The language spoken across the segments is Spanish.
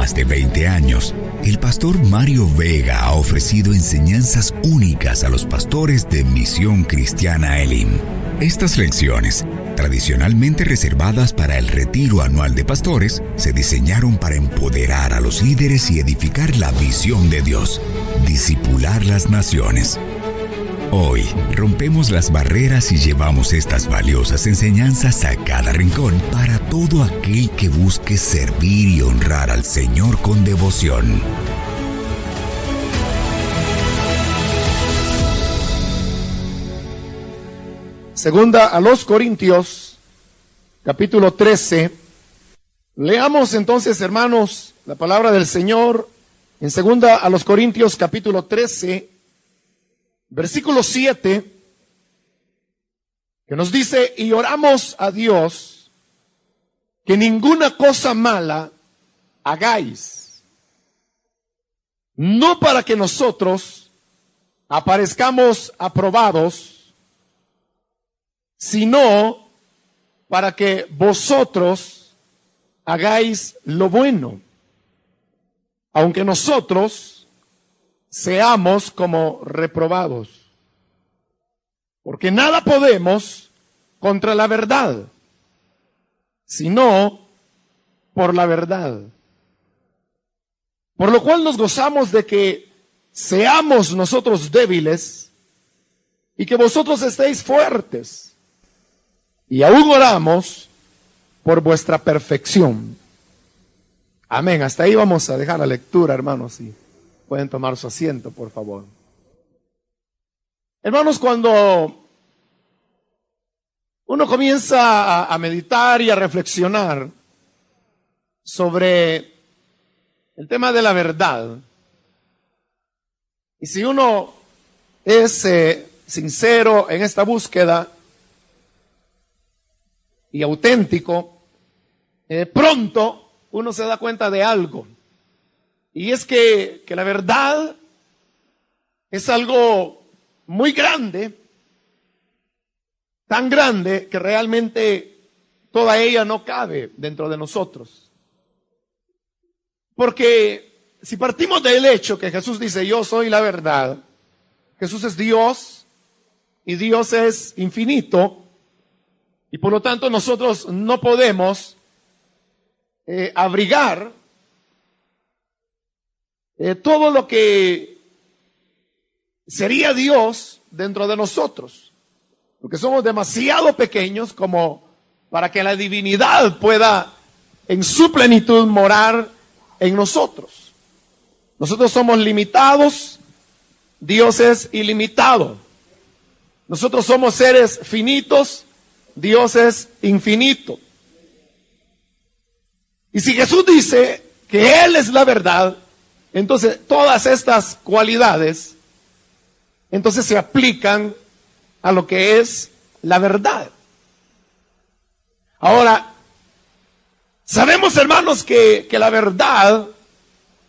más de 20 años, el pastor Mario Vega ha ofrecido enseñanzas únicas a los pastores de Misión Cristiana Elim. Estas lecciones, tradicionalmente reservadas para el retiro anual de pastores, se diseñaron para empoderar a los líderes y edificar la visión de Dios, discipular las naciones. Hoy, rompemos las barreras y llevamos estas valiosas enseñanzas a cada rincón para todo aquel que busque servir y honrar al Señor con devoción. Segunda a los Corintios, capítulo 13. Leamos entonces, hermanos, la palabra del Señor en segunda a los Corintios, capítulo 13, versículo 7, que nos dice: y oramos a Dios que ninguna cosa mala hagáis, no para que nosotros aparezcamos aprobados, sino para que vosotros hagáis lo bueno, aunque nosotros seamos como reprobados. Porque nada podemos contra la verdad, sino por la verdad. Por lo cual nos gozamos de que seamos nosotros débiles y que vosotros estéis fuertes. Y aún oramos por vuestra perfección. Amén. Hasta ahí vamos a dejar la lectura, hermanos. Sí. Pueden tomar su asiento, por favor. Hermanos, cuando uno comienza a meditar y a reflexionar sobre el tema de la verdad, y si uno es sincero en esta búsqueda y auténtico, pronto uno se da cuenta de algo. Y es que la verdad es algo muy grande, tan grande que realmente toda ella no cabe dentro de nosotros. Porque si partimos del hecho que Jesús dice: yo soy la verdad, Jesús es Dios y Dios es infinito, y por lo tanto nosotros no podemos abrigar todo lo que sería Dios dentro de nosotros, porque somos demasiado pequeños como para que la divinidad pueda en su plenitud morar en nosotros. Nosotros somos limitados, Dios es ilimitado. Nosotros somos seres finitos, Dios es infinito. Y si Jesús dice que Él es la verdad, entonces todas estas cualidades entonces se aplican a lo que es la verdad. Ahora, sabemos, hermanos, que la verdad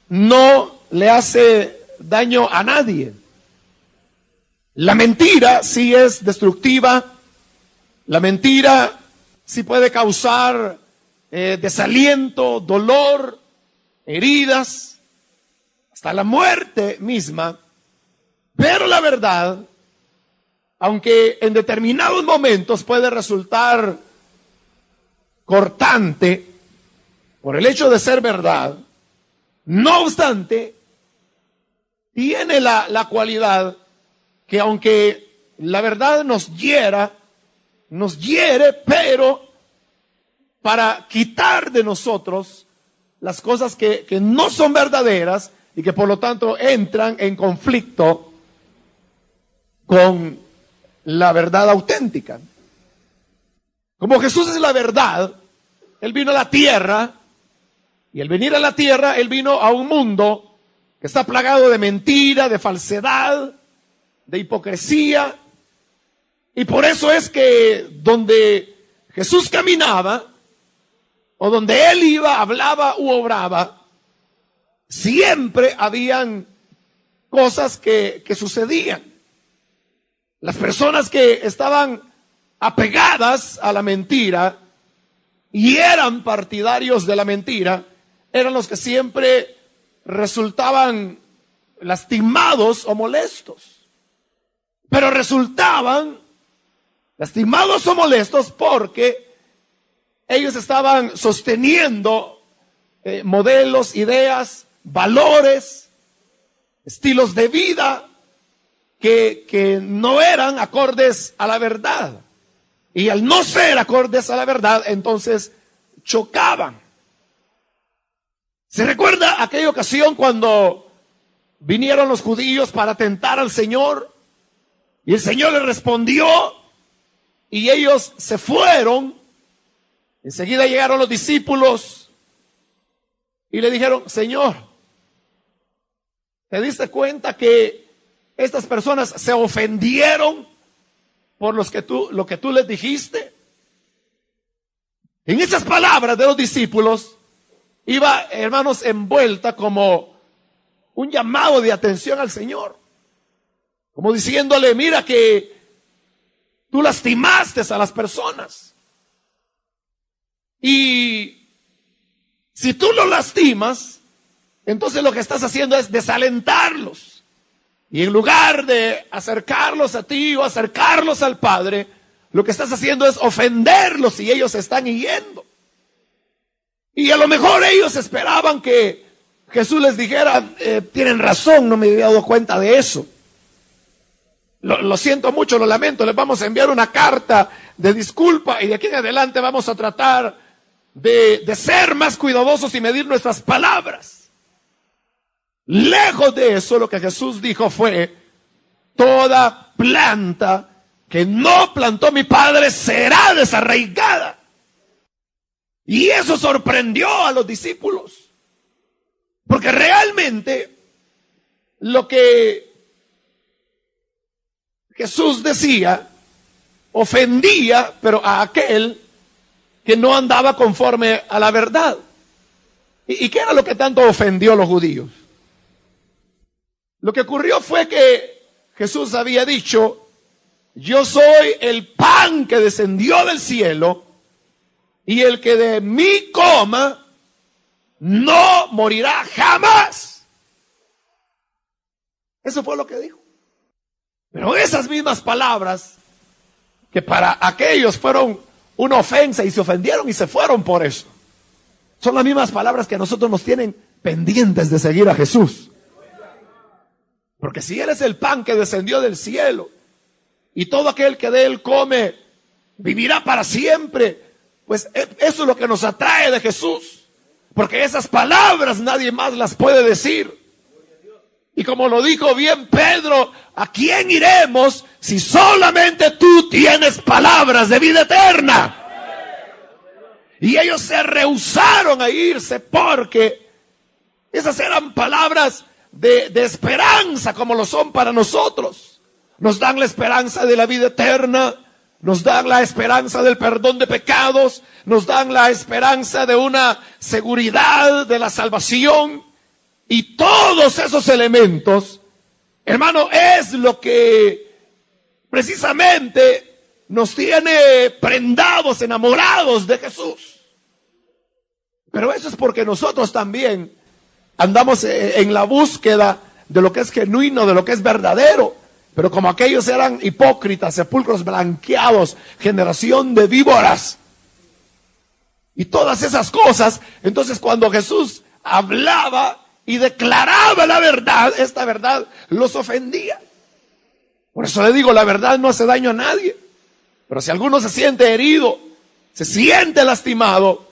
no le hace daño a nadie. La mentira sí es destructiva. La mentira sí puede causar desaliento, dolor, heridas, hasta la muerte misma. Pero la verdad, aunque en determinados momentos puede resultar cortante por el hecho de ser verdad, no obstante, tiene la cualidad que aunque la verdad nos hiere, pero para quitar de nosotros las cosas que no son verdaderas y que por lo tanto entran en conflicto con la verdad auténtica. Como Jesús es la verdad, Él vino a la tierra, y al venir a la tierra, Él vino a un mundo que está plagado de mentira, de falsedad, de hipocresía, y por eso es que donde Jesús caminaba, o donde Él iba, hablaba u obraba, siempre habían cosas que sucedían. Las personas que estaban apegadas a la mentira y eran partidarios de la mentira, eran los que siempre resultaban lastimados o molestos. Pero resultaban lastimados o molestos porque ellos estaban sosteniendo modelos, ideas, valores, estilos de vida que no eran acordes a la verdad. Y al no ser acordes a la verdad, entonces chocaban. ¿Se recuerda aquella ocasión cuando vinieron los judíos para tentar al Señor? Y el Señor les respondió y ellos se fueron. Enseguida llegaron los discípulos y le dijeron: Señor, ¿te diste cuenta que estas personas se ofendieron por lo que tú les dijiste? En esas palabras de los discípulos iba, hermanos, envuelta como un llamado de atención al Señor, como diciéndole: mira que tú lastimaste a las personas, y si tú los lastimas, entonces lo que estás haciendo es desalentarlos, y en lugar de acercarlos a ti o acercarlos al Padre, lo que estás haciendo es ofenderlos y ellos están yendo. Y a lo mejor ellos esperaban que Jesús les dijera: tienen razón, no me había dado cuenta de eso. Lo siento mucho, lo lamento, les vamos a enviar una carta de disculpa y de aquí en adelante vamos a tratar de ser más cuidadosos y medir nuestras palabras. Lejos de eso, lo que Jesús dijo fue: toda planta que no plantó mi Padre será desarraigada. Y eso sorprendió a los discípulos, porque realmente lo que Jesús decía ofendía, pero a aquel que no andaba conforme a la verdad. ¿Y qué era lo que tanto ofendió a los judíos? Lo que ocurrió fue que Jesús había dicho: yo soy el pan que descendió del cielo, y el que de mí coma no morirá jamás. Eso fue lo que dijo. Pero esas mismas palabras, que para aquellos fueron una ofensa y se ofendieron y se fueron por eso, son las mismas palabras que a nosotros nos tienen pendientes de seguir a Jesús. Porque si Él es el pan que descendió del cielo, y todo aquel que de Él come vivirá para siempre, pues eso es lo que nos atrae de Jesús. Porque esas palabras nadie más las puede decir. Y como lo dijo bien Pedro: ¿a quién iremos si solamente tú tienes palabras de vida eterna? Y ellos se rehusaron a irse porque esas eran palabras de esperanza, como lo son para nosotros. Nos dan la esperanza de la vida eterna, nos dan la esperanza del perdón de pecados, nos dan la esperanza de una seguridad de la salvación. Y todos esos elementos, hermano, es lo que precisamente nos tiene prendados, enamorados de Jesús. Pero eso es porque nosotros también andamos en la búsqueda de lo que es genuino, de lo que es verdadero. Pero como aquellos eran hipócritas, sepulcros blanqueados, generación de víboras y todas esas cosas, entonces cuando Jesús hablaba y declaraba la verdad, esta verdad los ofendía. Por eso le digo, la verdad no hace daño a nadie. Pero si alguno se siente herido, se siente lastimado,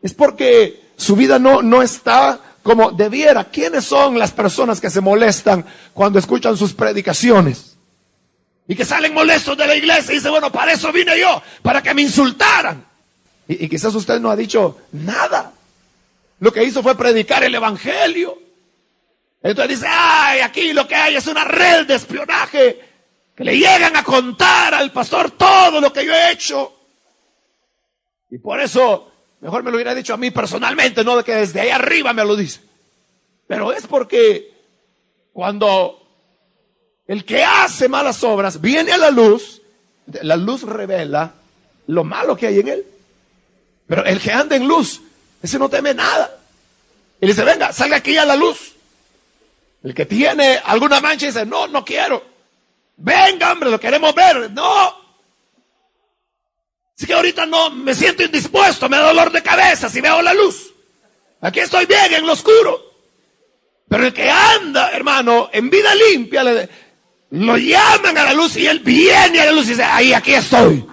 es porque su vida no está como debiera. ¿Quiénes son las personas que se molestan cuando escuchan sus predicaciones? Y que salen molestos de la iglesia y dicen: bueno, para eso vine yo, para que me insultaran. Y quizás usted no ha dicho nada. Lo que hizo fue predicar el evangelio. Entonces dice: ay, aquí lo que hay es una red de espionaje, que le llegan a contar al pastor todo lo que yo he hecho. Y por eso mejor me lo hubiera dicho a mí personalmente, no de que desde ahí arriba me lo dice. Pero es porque cuando el que hace malas obras viene a la luz revela lo malo que hay en él. Pero el que anda en luz, ese no teme nada. Y le dice, venga, salga aquí a la luz. El que tiene alguna mancha dice, no, no quiero. Venga, hombre, lo queremos ver. No. Así que ahorita no, me siento indispuesto, me da dolor de cabeza si veo la luz. Aquí estoy bien en lo oscuro. Pero el que anda, hermano, en vida limpia, lo llaman a la luz y él viene a la luz y dice, ahí, aquí estoy.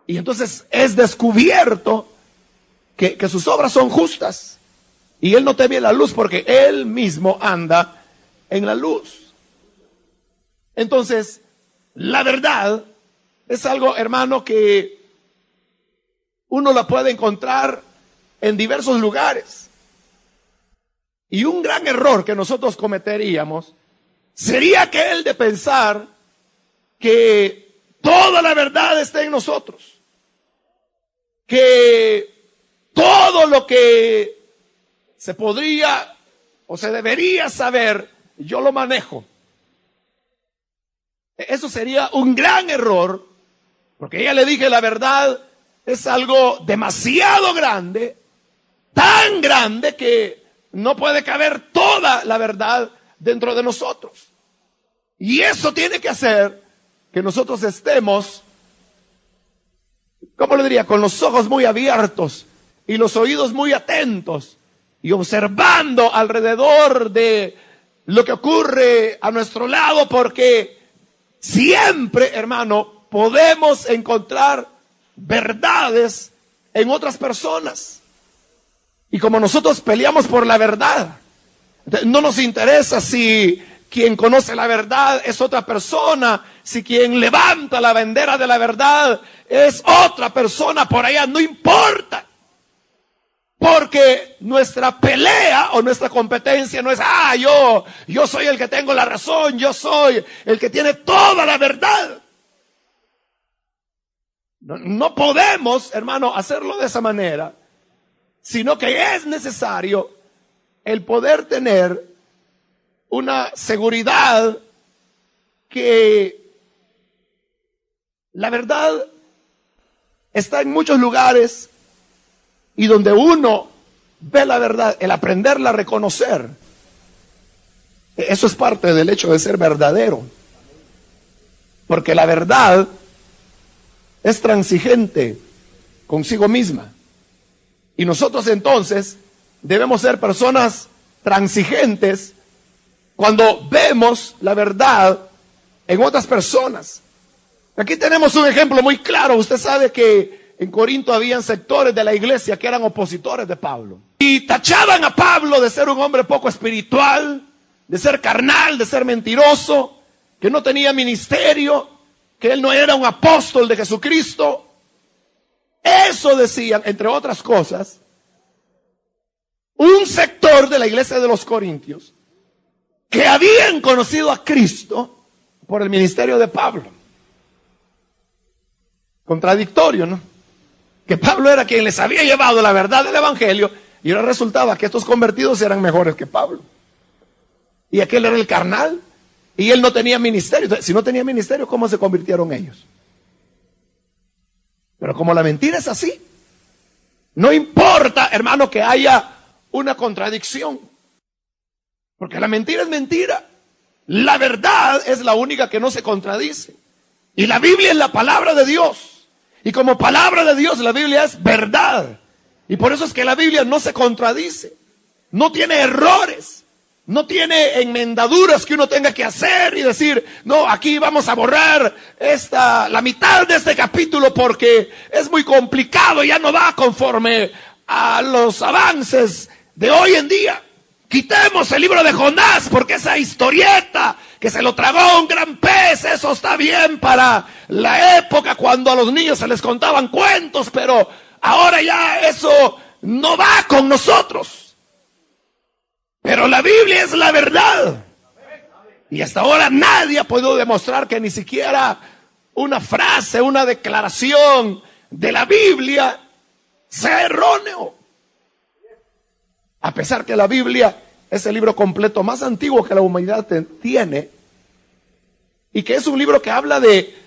Y entonces es descubierto que sus obras son justas. Y él no teme la luz porque él mismo anda en la luz. Entonces, la verdad es algo, hermano, que uno la puede encontrar en diversos lugares. Y un gran error que nosotros cometeríamos sería aquel de pensar que toda la verdad está en nosotros. Que todo lo que se podría o se debería saber, yo lo manejo. Eso sería un gran error, porque ya le dije, la verdad es algo demasiado grande, tan grande que no puede caber toda la verdad dentro de nosotros. Y eso tiene que hacer que nosotros estemos, ¿cómo le diría?, con los ojos muy abiertos y los oídos muy atentos y observando alrededor de lo que ocurre a nuestro lado, porque siempre, hermano, podemos encontrar verdades en otras personas. Y como nosotros peleamos por la verdad, no nos interesa si quien conoce la verdad es otra persona, si quien levanta la bandera de la verdad es otra persona por allá, no importa. Porque nuestra pelea o nuestra competencia no es, yo soy el que tengo la razón, yo soy el que tiene toda la verdad. No podemos, hermano, hacerlo de esa manera, sino que es necesario el poder tener una seguridad que la verdad está en muchos lugares. Y donde uno ve la verdad, el aprenderla a reconocer, eso es parte del hecho de ser verdadero. Porque la verdad es transigente consigo misma. Y nosotros entonces debemos ser personas transigentes cuando vemos la verdad en otras personas. Aquí tenemos un ejemplo muy claro. Usted sabe que en Corinto habían sectores de la iglesia que eran opositores de Pablo. Y tachaban a Pablo de ser un hombre poco espiritual, de ser carnal, de ser mentiroso, que no tenía ministerio, que él no era un apóstol de Jesucristo. Eso decían, entre otras cosas, un sector de la iglesia de los Corintios que habían conocido a Cristo por el ministerio de Pablo. Contradictorio, ¿no? Que Pablo era quien les había llevado la verdad del evangelio y ahora resultaba que estos convertidos eran mejores que Pablo. Y aquel era el carnal y él no tenía ministerio. Entonces, si no tenía ministerio, ¿cómo se convirtieron ellos? Pero como la mentira es así, no importa, hermano, que haya una contradicción. Porque la mentira es mentira. La verdad es la única que no se contradice. Y la Biblia es la palabra de Dios. Y como palabra de Dios, la Biblia es verdad. Y por eso es que la Biblia no se contradice. No tiene errores. No tiene enmendaduras que uno tenga que hacer y decir, no, aquí vamos a borrar la mitad de este capítulo porque es muy complicado, ya no va conforme a los avances de hoy en día. Quitemos el libro de Jonás porque esa historieta que se lo tragó un gran pez, eso está bien para la época cuando a los niños se les contaban cuentos, pero ahora ya eso no va con nosotros. Pero la Biblia es la verdad. Y hasta ahora nadie ha podido demostrar que ni siquiera una frase, una declaración de la Biblia sea erróneo. A pesar que la Biblia es el libro completo más antiguo que la humanidad tiene, y que es un libro que habla de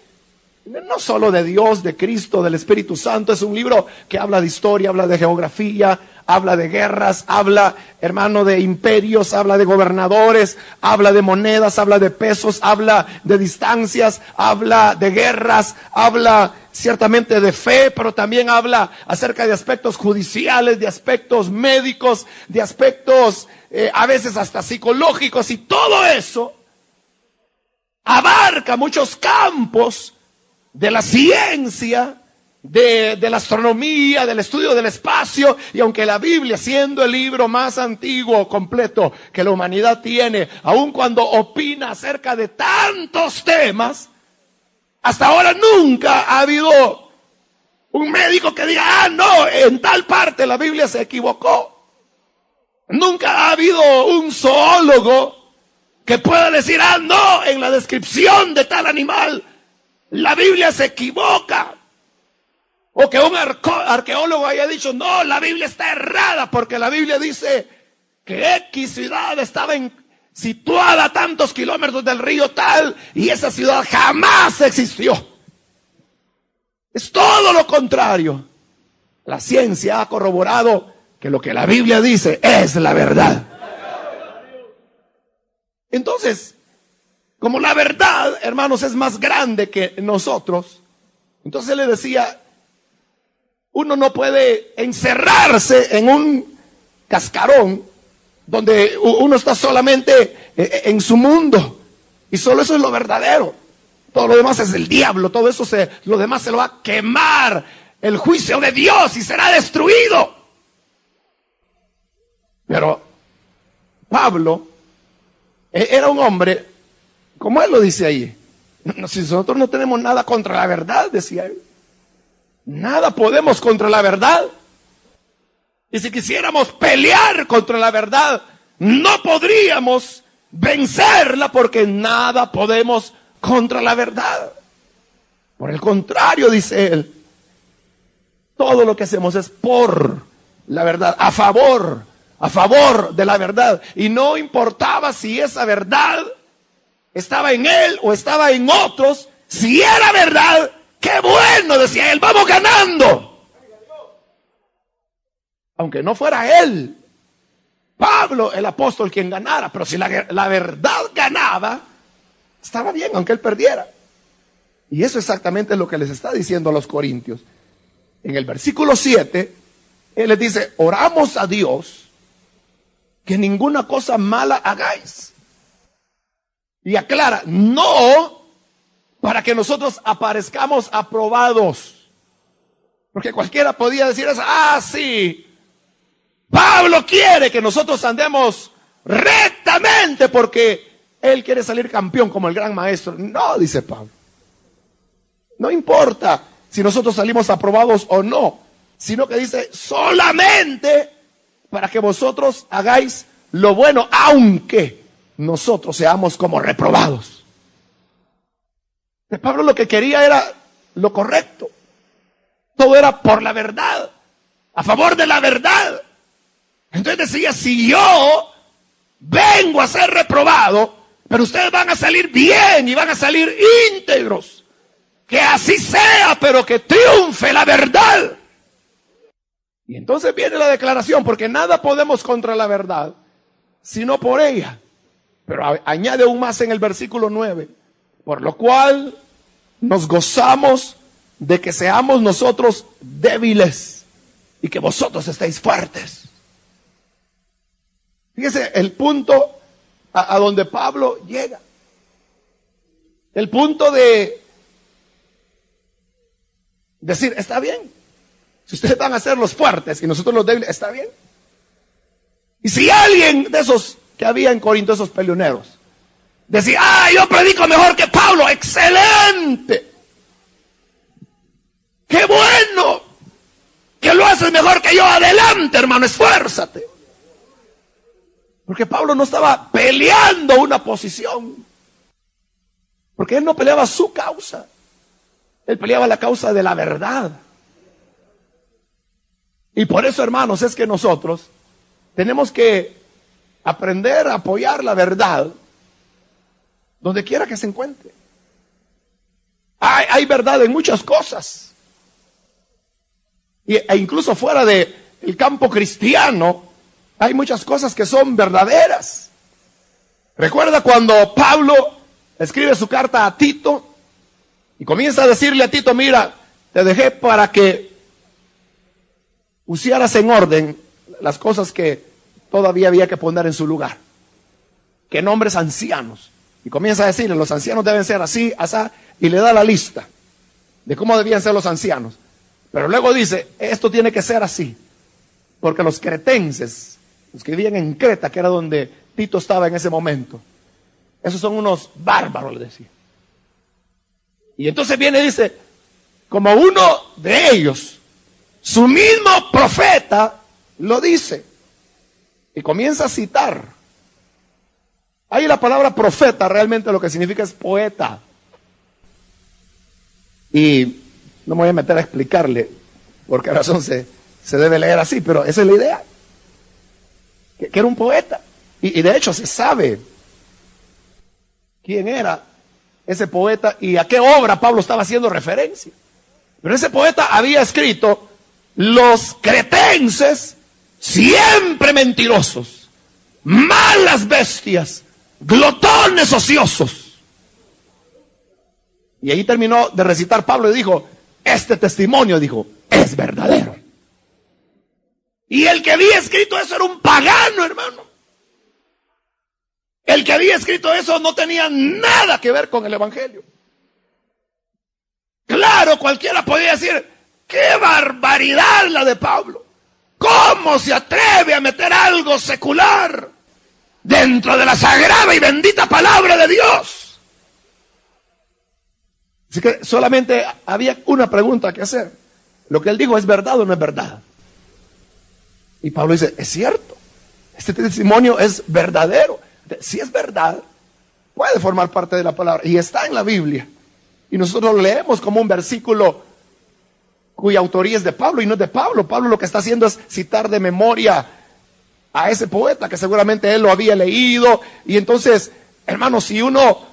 no solo de Dios, de Cristo, del Espíritu Santo. Es un libro que habla de historia, habla de geografía, habla de guerras, habla, hermano, de imperios, habla de gobernadores, habla de monedas, habla de pesos, habla de distancias, habla de guerras, habla ciertamente de fe, pero también habla acerca de aspectos judiciales, de aspectos médicos, de aspectos a veces hasta psicológicos, y todo eso abarca muchos campos de la ciencia, de la astronomía, del estudio del espacio. Y aunque la Biblia, siendo el libro más antiguo, completo que la humanidad tiene, aun cuando opina acerca de tantos temas, hasta ahora nunca ha habido un médico que diga, no, en tal parte la Biblia se equivocó. Nunca ha habido un zoólogo que pueda decir, no, en la descripción de tal animal la Biblia se equivoca. O que un arqueólogo haya dicho, no, la Biblia está errada, porque la Biblia dice que X ciudad estaba situada a tantos kilómetros del río tal, y esa ciudad jamás existió. Es todo lo contrario. La ciencia ha corroborado que lo que la Biblia dice es la verdad. Entonces, como la verdad, hermanos, es más grande que nosotros, entonces él le decía, uno no puede encerrarse en un cascarón donde uno está solamente en su mundo, y solo eso es lo verdadero. Todo lo demás es el diablo, todo eso lo demás se lo va a quemar el juicio de Dios y será destruido. Pero Pablo era un hombre, como él lo dice ahí, si nosotros no tenemos nada contra la verdad, decía él, nada podemos contra la verdad. Y si quisiéramos pelear contra la verdad, no podríamos vencerla, porque nada podemos contra la verdad. Por el contrario, dice él, todo lo que hacemos es por la verdad, a favor de la verdad. Y no importaba si esa verdad estaba en él o estaba en otros, si era verdad, ¡qué bueno!, decía él, vamos ganando. Aunque no fuera él, Pablo, el apóstol, quien ganara, pero si la verdad ganaba, estaba bien, aunque él perdiera. Y eso exactamente es lo que les está diciendo a los corintios. En el versículo 7, él les dice, oramos a Dios que ninguna cosa mala hagáis. Y aclara, no para que nosotros aparezcamos aprobados. Porque cualquiera podía decir eso, sí, Pablo quiere que nosotros andemos rectamente porque él quiere salir campeón como el gran maestro. No, dice Pablo. No importa si nosotros salimos aprobados o no, sino que dice solamente para que vosotros hagáis lo bueno, aunque nosotros seamos como reprobados. De Pablo lo que quería era lo correcto. Todo era por la verdad, a favor de la verdad. Entonces decía, si yo vengo a ser reprobado, pero ustedes van a salir bien y van a salir íntegros, que así sea, pero que triunfe la verdad. Y entonces viene la declaración, porque nada podemos contra la verdad, sino por ella. Pero añade aún más en el versículo 9, por lo cual nos gozamos de que seamos nosotros débiles y que vosotros estéis fuertes. Fíjese el punto a donde Pablo llega. El punto de decir, está bien. Si ustedes van a ser los fuertes y nosotros los débiles, está bien. Y si alguien de esos que había en Corinto, esos peleoneros, decía, yo predico mejor que Pablo, excelente. ¡Qué bueno! Que lo haces mejor que yo, adelante, hermano, esfuérzate. Porque Pablo no estaba peleando una posición, porque él no peleaba su causa, él peleaba la causa de la verdad. Y por eso, hermanos, es que nosotros tenemos que aprender a apoyar la verdad donde quiera que se encuentre. Hay verdad en muchas cosas. E incluso fuera del campo cristiano, hay muchas cosas que son verdaderas. Recuerda cuando Pablo escribe su carta a Tito y comienza a decirle a Tito: mira, te dejé para que pusieras en orden las cosas que todavía había que poner en su lugar. Que nombres ancianos. Y comienza a decirle: los ancianos deben ser así, asá, y le da la lista de cómo debían ser los ancianos. Pero luego dice: esto tiene que ser así, porque los cretenses, los que vivían en Creta, que era donde Tito estaba en ese momento, esos son unos bárbaros, le decía. Y entonces viene y dice: como uno de ellos, su mismo profeta lo dice. Y comienza a citar. Ahí la palabra profeta realmente lo que significa es poeta. Y no me voy a meter a explicarle por qué razón se debe leer así, pero esa es la idea. Que era un poeta. Y de hecho se sabe quién era ese poeta y a qué obra Pablo estaba haciendo referencia. Pero ese poeta había escrito: los cretenses, siempre mentirosos, malas bestias, glotones ociosos. Y ahí terminó de recitar Pablo y dijo: este testimonio, dijo, es verdadero. Y el que había escrito eso era un pagano, hermano. El que había escrito eso no tenía nada que ver con el evangelio. Claro, cualquiera podía decir: ¡qué barbaridad la de Pablo! ¿Cómo se atreve a meter algo secular dentro de la sagrada y bendita palabra de Dios? Así que solamente había una pregunta que hacer: ¿lo que él dijo es verdad o no es verdad? Y Pablo dice: es cierto, este testimonio es verdadero. Si es verdad, puede formar parte de la palabra y está en la Biblia. Y nosotros lo leemos como un versículo cuya autoría es de Pablo y no es de Pablo. Pablo lo que está haciendo es citar de memoria a ese poeta que seguramente él lo había leído. Y entonces, hermanos, si uno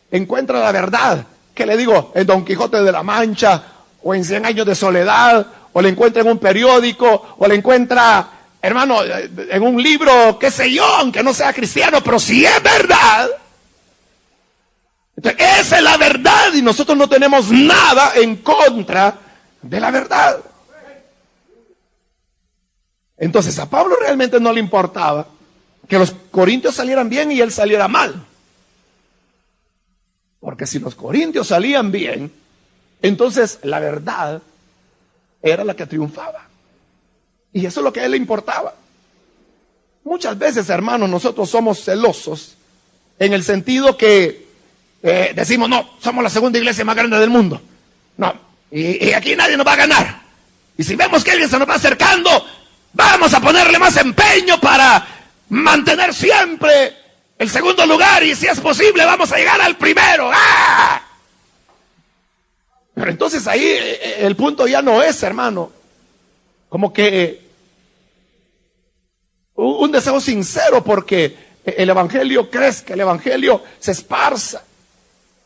encuentra la verdad, ¿qué le digo? En Don Quijote de la Mancha, o en 100 años de soledad, o le encuentra en un periódico, o le encuentra, hermano, en un libro, qué sé yo, aunque no sea cristiano, pero si es verdad, entonces esa es la verdad y nosotros no tenemos nada en contra de la verdad. Entonces a Pablo realmente no le importaba que los corintios salieran bien y él saliera mal. Porque si los corintios salían bien, entonces la verdad era la que triunfaba. Y eso es lo que a él le importaba. Muchas veces, hermanos, nosotros somos celosos en el sentido que decimos: no, somos la segunda iglesia más grande del mundo. No, y aquí nadie nos va a ganar. Y si vemos que alguien se nos va acercando, vamos a ponerle más empeño para mantener siempre el segundo lugar, y si es posible vamos a llegar al primero. ¡Ah! Pero entonces ahí el punto ya no es, hermano, como que un deseo sincero porque el evangelio crezca, el evangelio se esparza.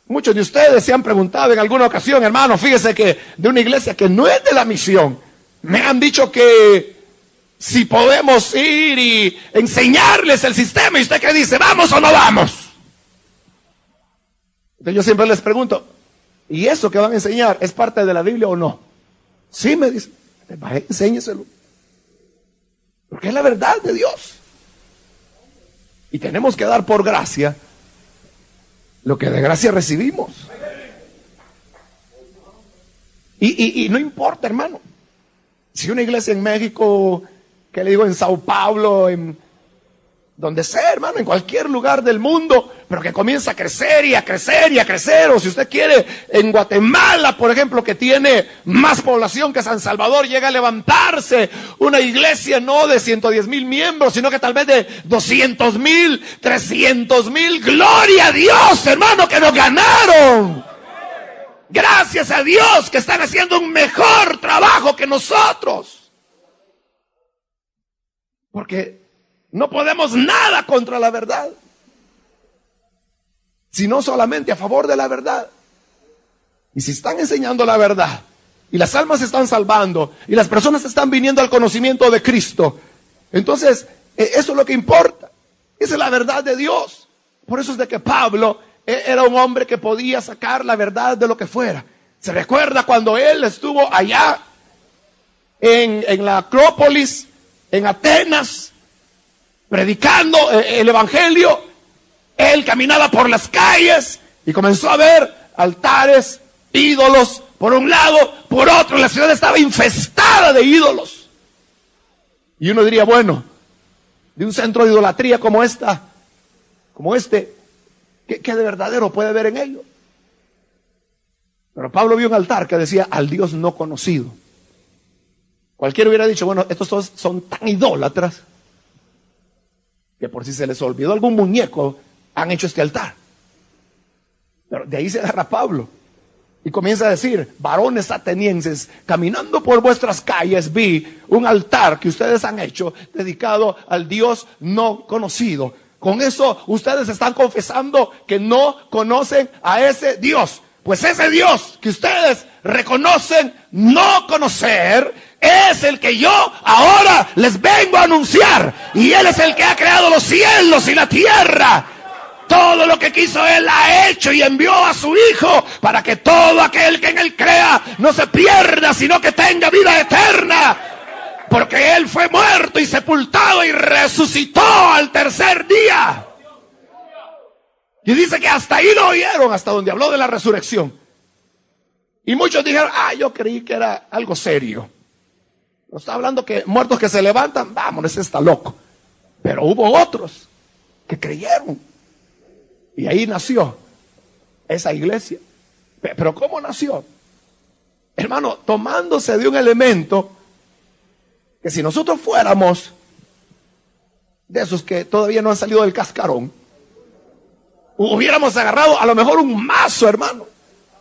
Muchos de ustedes se han preguntado en alguna ocasión: hermano, fíjese que de una iglesia que no es de la misión, me han dicho que si podemos ir y enseñarles el sistema. ¿Y usted qué dice? ¿Vamos o no vamos? Entonces yo siempre les pregunto: ¿y eso que van a enseñar es parte de la Biblia o no? Sí, me dicen. Vaya, enséñeselo. Porque es la verdad de Dios. Y tenemos que dar por gracia lo que de gracia recibimos. Y no importa, hermano, si una iglesia en México, que le digo, en Sao Paulo, en donde sea, hermano, en cualquier lugar del mundo, pero que comienza a crecer y a crecer y a crecer. O si usted quiere, en Guatemala, por ejemplo, que tiene más población que San Salvador, llega a levantarse una iglesia no de 110,000 miembros, sino que tal vez de 200,000, 300,000. ¡Gloria a Dios, hermano, que nos ganaron! Gracias a Dios que están haciendo un mejor trabajo que nosotros. Porque no podemos nada contra la verdad, sino solamente a favor de la verdad. Y si están enseñando la verdad, y las almas se están salvando, y las personas están viniendo al conocimiento de Cristo, entonces eso es lo que importa. Esa es la verdad de Dios. Por eso es de que Pablo era un hombre que podía sacar la verdad de lo que fuera. Se recuerda cuando él estuvo allá en la Acrópolis, en Atenas, predicando el evangelio. Él caminaba por las calles y comenzó a ver altares, ídolos, por un lado, por otro. La ciudad estaba infestada de ídolos. Y uno diría, bueno, de un centro de idolatría como este, ¿qué de verdadero puede haber en ello? Pero Pablo vio un altar que decía al Dios no conocido. Cualquiera hubiera dicho, bueno, estos todos son tan idólatras que por si se les olvidó algún muñeco, han hecho este altar. Pero de ahí se agarra Pablo y comienza a decir, varones atenienses, caminando por vuestras calles vi un altar que ustedes han hecho dedicado al Dios no conocido. Con eso ustedes están confesando que no conocen a ese Dios. Pues ese Dios que ustedes reconocen no conocer es el que yo ahora les vengo a anunciar. Y Él es el que ha creado los cielos y la tierra. Todo lo que quiso Él ha hecho y envió a su Hijo para que todo aquel que en Él crea no se pierda, sino que tenga vida eterna. Porque Él fue muerto y sepultado y resucitó al tercer día. Y dice que hasta ahí lo oyeron, hasta donde habló de la resurrección. Y muchos dijeron, yo creí que era algo serio. No está hablando que muertos que se levantan, vámonos, ese está loco. Pero hubo otros que creyeron. Y ahí nació esa iglesia. Pero ¿cómo nació? Hermano, tomándose de un elemento que si nosotros fuéramos de esos que todavía no han salido del cascarón, hubiéramos agarrado a lo mejor un mazo, hermano,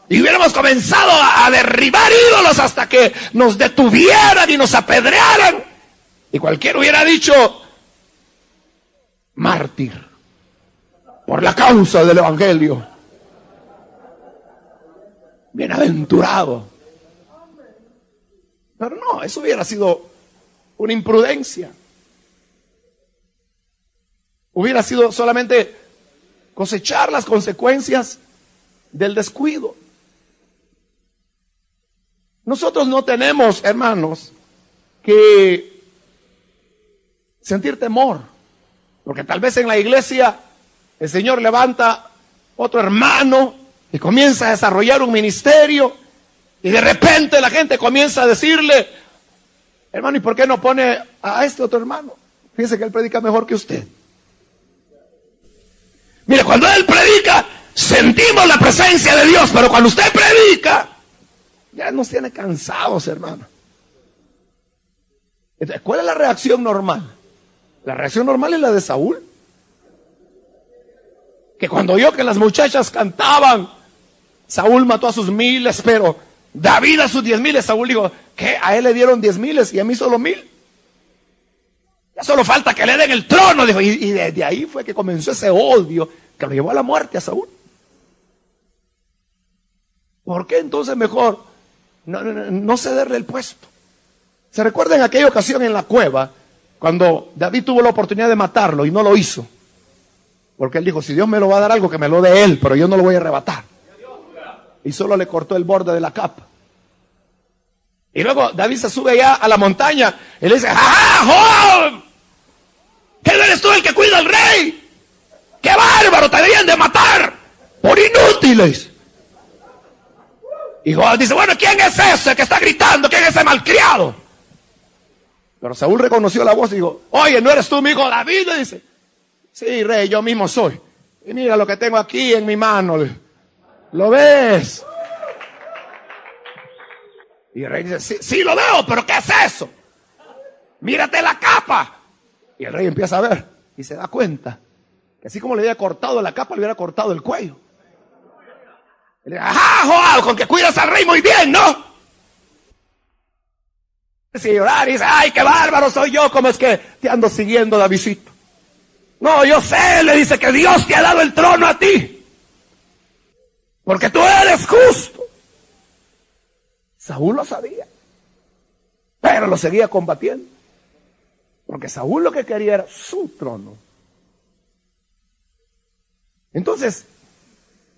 y hubiéramos comenzado a derribar ídolos hasta que nos detuvieran y nos apedrearan. Y cualquiera hubiera dicho, mártir por la causa del evangelio, bienaventurado. Pero no, eso hubiera sido una imprudencia. Hubiera sido solamente cosechar las consecuencias del descuido. Nosotros no tenemos, hermanos, que sentir temor, porque tal vez en la iglesia el Señor levanta otro hermano y comienza a desarrollar un ministerio, y de repente la gente comienza a decirle, hermano, ¿y por qué no pone a este otro hermano? Fíjese que él predica mejor que usted. Mire, cuando él predica, sentimos la presencia de Dios, pero cuando usted predica, ya nos tiene cansados, hermano. Entonces, ¿cuál es la reacción normal? La reacción normal es la de Saúl, que cuando oyó que las muchachas cantaban, Saúl mató a sus 1000, pero David a sus 10,000. Saúl dijo, ¿qué? A él le dieron 10,000 y a mí solo 1,000. Ya solo falta que le den el trono, dijo. Y desde ahí fue que comenzó ese odio que lo llevó a la muerte a Saúl. ¿Por qué entonces mejor no cederle el puesto? ¿Se recuerda en aquella ocasión en la cueva, cuando David tuvo la oportunidad de matarlo y no lo hizo? Porque él dijo, si Dios me lo va a dar algo, que me lo dé él, pero yo no lo voy a arrebatar. Y solo le cortó el borde de la capa. Y luego David se sube ya a la montaña y le dice, ¡ajá, Joab! ¿Qué no eres tú el que cuida al rey? ¡Qué bárbaro! ¡Te debían de matar por inútiles! Y Joab dice, bueno, ¿quién es ese que está gritando? ¿Quién es ese malcriado? Pero Saúl reconoció la voz y dijo, oye, ¿no eres tú mi hijo David? Le dice, sí, rey, yo mismo soy. Y mira lo que tengo aquí en mi mano. ¿Lo ves? Y el rey dice, sí lo veo, pero ¿qué es eso? Mírate la capa. Y el rey empieza a ver y se da cuenta que así como le había cortado la capa, le hubiera cortado el cuello. Y le dice, ajá, Joab, con que cuidas al rey muy bien, ¿no? Y llorar y dice, ay, qué bárbaro soy yo, ¿cómo es que te ando siguiendo, Davidcito? No, yo sé, le dice, que Dios te ha dado el trono a ti, porque tú eres justo. Saúl lo sabía, pero lo seguía combatiendo, porque Saúl lo que quería era su trono. Entonces,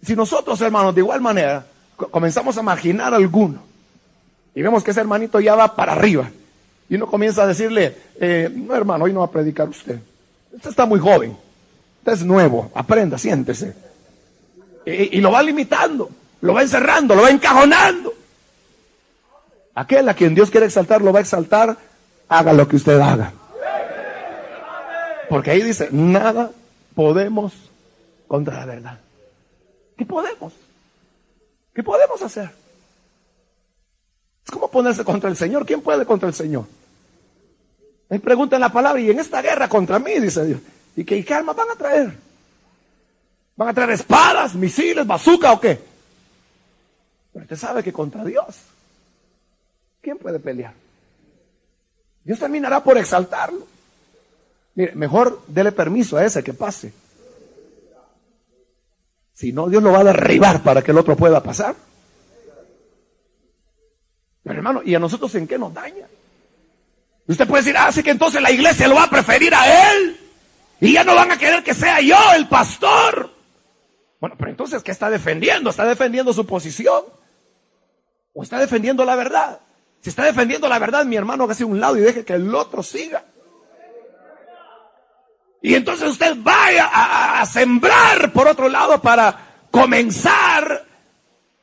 si nosotros, hermanos, de igual manera comenzamos a marginar a alguno y vemos que ese hermanito ya va para arriba y uno comienza a decirle, no, hermano, hoy no va a predicar usted está muy joven, usted es nuevo, aprenda, siéntese, y lo va limitando, lo va encerrando, lo va encajonando. Aquel a quien Dios quiere exaltar lo va a exaltar, haga lo que usted haga, porque ahí dice, nada podemos contra la verdad. ¿Qué podemos? ¿Qué podemos hacer? Es como ponerse contra el Señor. ¿Quién puede contra el Señor? Él pregunta en la palabra, y en esta guerra contra mí, dice Dios, ¿y qué armas van a traer? ¿Van a traer espadas, misiles, bazooka o qué? Pero usted sabe que contra Dios, ¿quién puede pelear? Dios terminará por exaltarlo. Mire, mejor dele permiso a ese que pase. Si no, Dios lo va a derribar para que el otro pueda pasar. Pero hermano, ¿y a nosotros en qué nos daña? Usted puede decir, así que entonces la iglesia lo va a preferir a él y ya no van a querer que sea yo el pastor. Bueno, pero entonces, ¿qué está defendiendo? ¿Está defendiendo su posición? ¿O está defendiendo la verdad? Si está defendiendo la verdad, mi hermano, hágase a un lado y deje que el otro siga. Y entonces usted vaya a sembrar por otro lado para comenzar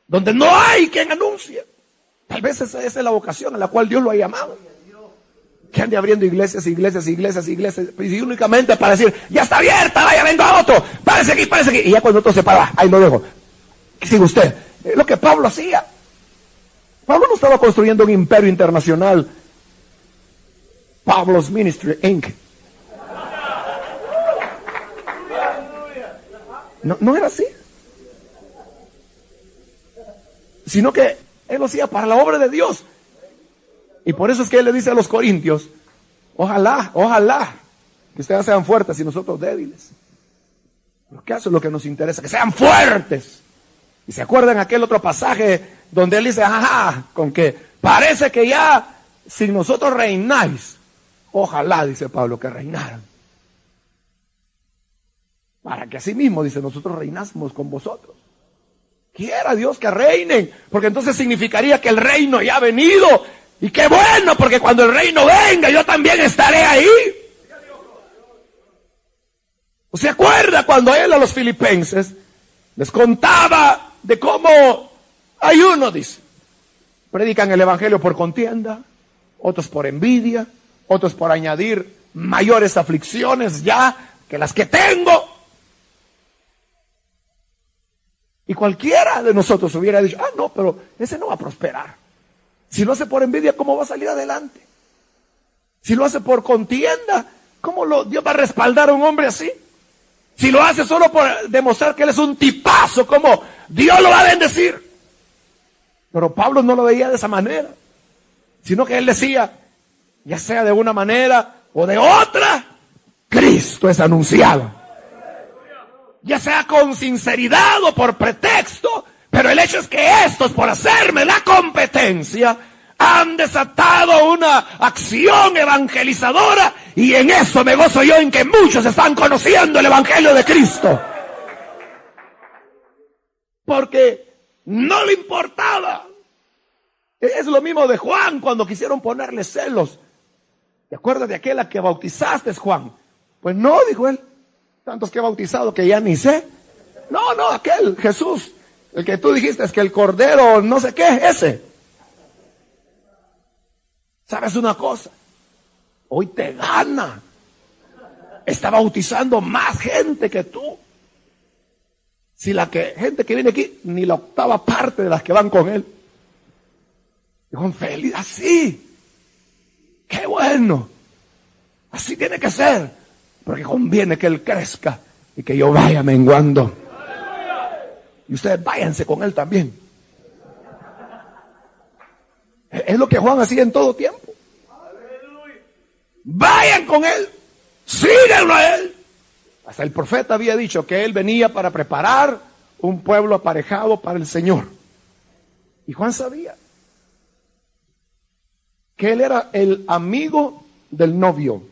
donde no hay quien anuncie. Tal vez esa es la vocación a la cual Dios lo ha llamado. Que ande abriendo iglesias, iglesias, iglesias, iglesias, y únicamente para decir, ya está abierta, vaya, venga otro, párese aquí, párese aquí. Y ya cuando otro se para, ahí lo dejo. ¿Qué sigue usted? Es lo que Pablo hacía. Pablo no estaba construyendo un imperio internacional. Pablo's Ministry, Inc. No era así. Sino que él lo hacía para la obra de Dios. Y por eso es que él le dice a los corintios, ojalá que ustedes sean fuertes y nosotros débiles. Porque eso es lo que nos interesa, que sean fuertes. Y se acuerdan aquel otro pasaje donde él dice, ajá, con que parece que ya sin nosotros reináis. Ojalá, dice Pablo, que reinaran. Para que así mismo, dice, nosotros reinásemos con vosotros. Quiera Dios que reinen, porque entonces significaría que el reino ya ha venido. Y qué bueno, porque cuando el reino venga, yo también estaré ahí. ¿Se acuerda cuando él a los filipenses les contaba de cómo hay uno, dice, predican el evangelio por contienda, otros por envidia, otros por añadir mayores aflicciones ya que las que tengo? Y cualquiera de nosotros hubiera dicho, no, pero ese no va a prosperar. Si lo hace por envidia, ¿cómo va a salir adelante? Si lo hace por contienda, ¿cómo Dios va a respaldar a un hombre así? Si lo hace solo por demostrar que él es un tipazo, ¿cómo Dios lo va a bendecir? Pero Pablo no lo veía de esa manera, sino que él decía, ya sea de una manera o de otra, Cristo es anunciado. Ya sea con sinceridad o por pretexto, pero el hecho es que estos, por hacerme la competencia, han desatado una acción evangelizadora, y en eso me gozo yo, en que muchos están conociendo el evangelio de Cristo. Porque no le importaba. Es lo mismo de Juan cuando quisieron ponerle celos. ¿Te acuerdas de aquel a que bautizaste, Juan? Pues no, dijo él, tantos que he bautizado que ya ni sé. No, aquel, Jesús, el que tú dijiste es que el cordero no sé qué, ese. ¿Sabes una cosa? Hoy te gana. Está bautizando más gente que tú. Si gente que viene aquí, ni la octava parte de las que van con él. Y Juan feliz, así. ¡Qué bueno! Así tiene que ser. Porque conviene que él crezca y que yo vaya menguando. Y ustedes váyanse con él también. Es lo que Juan hacía en todo tiempo. Vayan con él, síganlo a él. Hasta el profeta había dicho que él venía para preparar un pueblo aparejado para el Señor. Y Juan sabía. que él era el amigo del novio.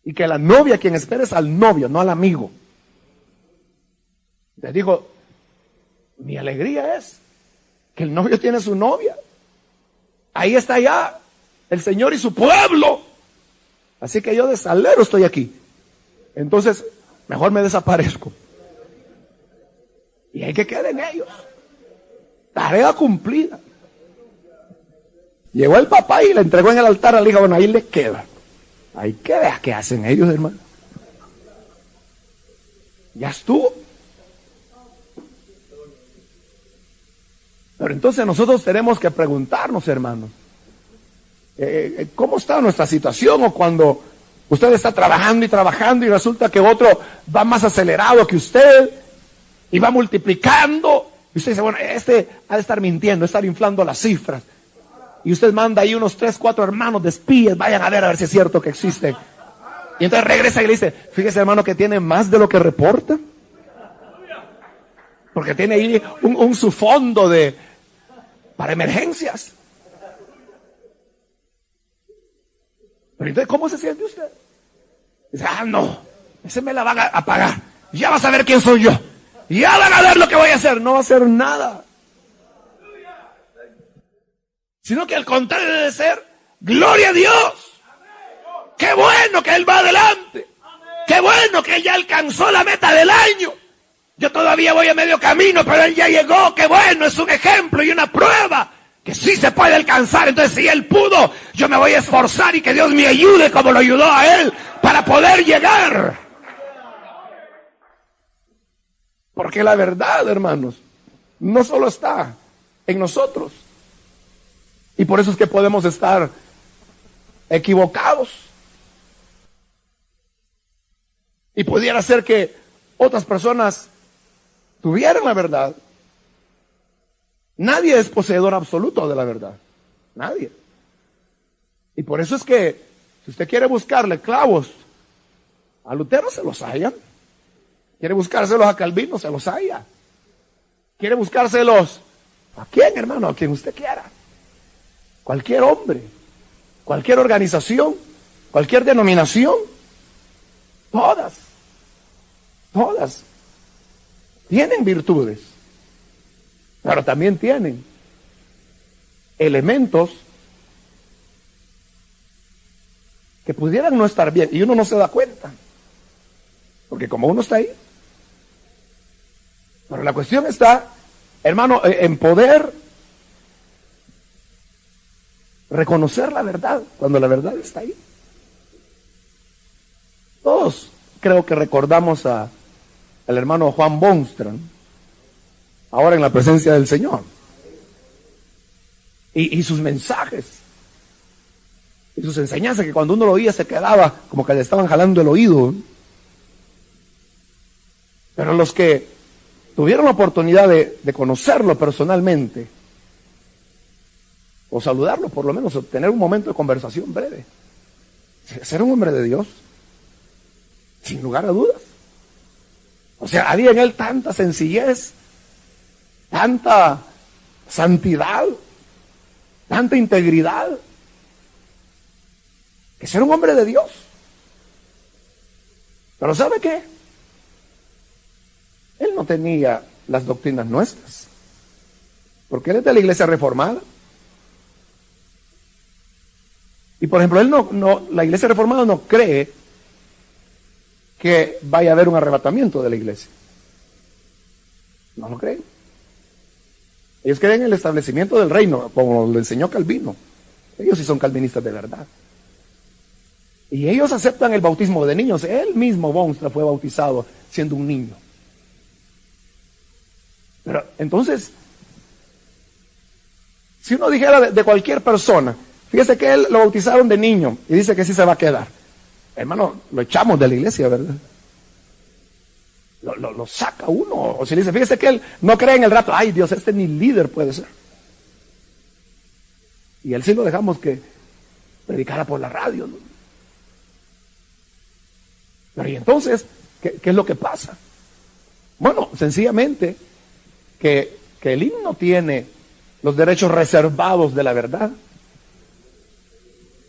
Y que la novia quien espera es al novio, no al amigo. Le dijo, mi alegría es que el novio tiene su novia. Ahí está ya el Señor y su pueblo. Así que yo de salero estoy aquí. Entonces, mejor me desaparezco. Y hay que queden ellos. Tarea cumplida. Llegó el papá y le entregó en el altar a la hija. Bueno, ahí les queda. Hay que ver qué hacen ellos, hermano. Ya estuvo. Pero entonces nosotros tenemos que preguntarnos, hermanos, ¿cómo está nuestra situación? O cuando usted está trabajando y resulta que otro va más acelerado que usted y va multiplicando. Y usted dice, bueno, este ha de estar mintiendo, estar inflando las cifras. Y usted manda ahí unos 3, 4 hermanos de espías, vayan a ver si es cierto que existen. Y entonces regresa y le dice, fíjese hermano que tiene más de lo que reporta. Porque tiene ahí un subfondo para emergencias. Pero entonces, ¿cómo se siente usted? Dice, no, ese me la van a pagar. Ya vas a ver quién soy yo. Ya van a ver lo que voy a hacer. No va a hacer nada. Sino que al contrario debe ser, gloria a Dios. Qué bueno que Él va adelante. Qué bueno que Él ya alcanzó la meta del año. Yo todavía voy a medio camino, pero Él ya llegó. Qué bueno, es un ejemplo y una prueba que sí se puede alcanzar. Entonces, si Él pudo, yo me voy a esforzar y que Dios me ayude como lo ayudó a Él para poder llegar. Porque la verdad, hermanos, no solo está en nosotros. Y por eso es que podemos estar equivocados. Y pudiera ser que otras personas tuvieran la verdad. Nadie es poseedor absoluto de la verdad. Nadie. Y por eso es que si usted quiere buscarle clavos a Lutero, se los hallan. Quiere buscárselos a Calvino, se los halla. Quiere buscárselos a quién, hermano, a quien usted quiera. Cualquier hombre, cualquier organización, cualquier denominación, todas tienen virtudes, pero también tienen elementos que pudieran no estar bien y uno no se da cuenta, porque como uno está ahí. Pero la cuestión está, hermano, en poder reconocer la verdad cuando la verdad está ahí. Todos creo que recordamos al hermano Juan Bonstrand ahora en la presencia del Señor y sus mensajes y sus enseñanzas, que cuando uno lo oía se quedaba como que le estaban jalando el oído. Pero los que tuvieron la oportunidad de conocerlo personalmente o saludarlo, por lo menos obtener un momento de conversación breve, ser un hombre de Dios, sin lugar a dudas. O sea, había en él tanta sencillez, tanta santidad, tanta integridad, que ser un hombre de Dios. Pero ¿sabe qué? Él no tenía las doctrinas nuestras, porque él es de la iglesia reformada. Y por ejemplo, la iglesia reformada no cree que vaya a haber un arrebatamiento de la iglesia. No lo creen. Ellos creen en el establecimiento del reino, como lo enseñó Calvino. Ellos sí son calvinistas de verdad. Y ellos aceptan el bautismo de niños. Él mismo, Bonstrand, fue bautizado siendo un niño. Pero entonces, si uno dijera de cualquier persona, fíjese que él lo bautizaron de niño y dice que sí se va a quedar. Hermano, lo echamos de la iglesia, ¿verdad? Lo saca uno. O si le dice, fíjese que él no cree en el rapto. Ay, Dios, este ni líder puede ser. Y él sí lo dejamos que predicara por la radio, ¿no? Pero y entonces, ¿qué es lo que pasa? Bueno, sencillamente que el himno tiene los derechos reservados de la verdad.